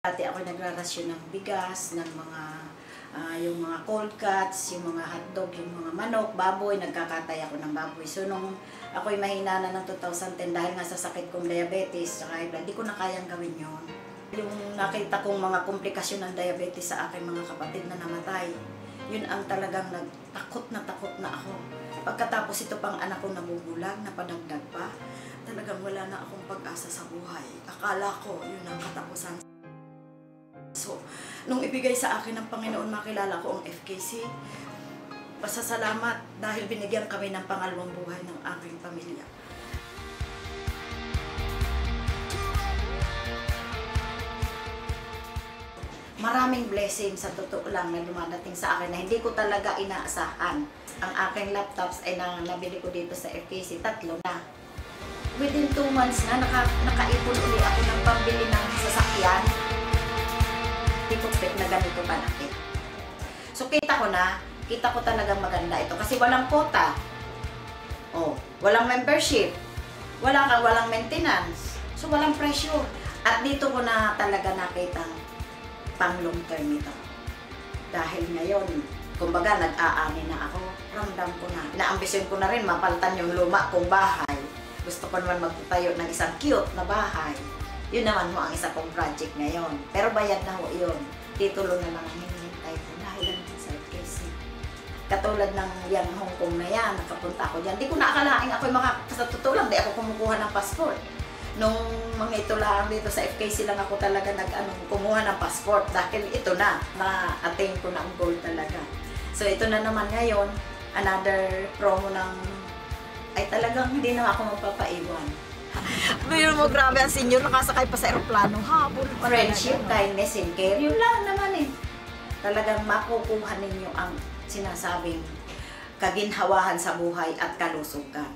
Dati ako nagrarasyon ng bigas, ng mga yung mga cold cuts, yung mga hotdog, yung mga manok, baboy, nagkakatay ako ng baboy. So nung ako'y mahina na ng 2010 dahil nga sa sakit kong diabetes, saka high blood, di ko na kayang gawin yon. Yung nakita kong mga komplikasyon ng diabetes sa aking mga kapatid na namatay, yun ang talagang takot na ako. Pagkatapos ito pang anak ko nabubulag, napadagdag pa, talagang wala na akong pag-asa sa buhay. Akala ko yun ang katapusan. So, nung ibigay sa akin ng Panginoon, makilala ko ang FKC, pasasalamat dahil binigyan kami ng pangalawang buhay ng aking pamilya. Maraming blessing sa totoo lang na dumadating sa akin na hindi ko talaga inaasahan. Ang aking laptops ay nabili ko dito sa FKC, 3 na. Within 2 months na nakaipon uli ako ng pambili ng sasakyan. Tipupit na ganito kalaki. So kita ko talagang maganda ito kasi walang quota. Oh, walang membership. Walang maintenance. So walang pressure. At dito ko na talaga nakita pang long term ito. Dahil ngayon, kumbaga nag-aani na ako, ramdam ko na. Inaambisyon ko na rin mapalitan yung luma kong bahay. Gusto ko naman magtayo ng isang cute na bahay. Yun naman mo ang isa kong project ngayon. Pero bayad na ho yun. Titulo na lang ang hinihintay ko dahil lang sa FKC. Katulad ng yang Hong Kong na yan, nakapunta ako dyan. Di ko naakalaing ako'y sa totoo lang, di ako kumukuha ng passport. Nung mga ito lang dito sa FKC lang ako talaga kumuha ng passport dahil ito na-attain ko na ang goal talaga. So ito na naman ngayon, another promo ay talagang hindi na ako magpapaiwan. Pero mo, grabe ang senior, nakasakay pa sa aeroplano. Habol pa. Friendship, kindness, and care, yun lang naman eh. Talagang makukuha ninyo ang sinasabing kaginhawahan sa buhay at kalusugan.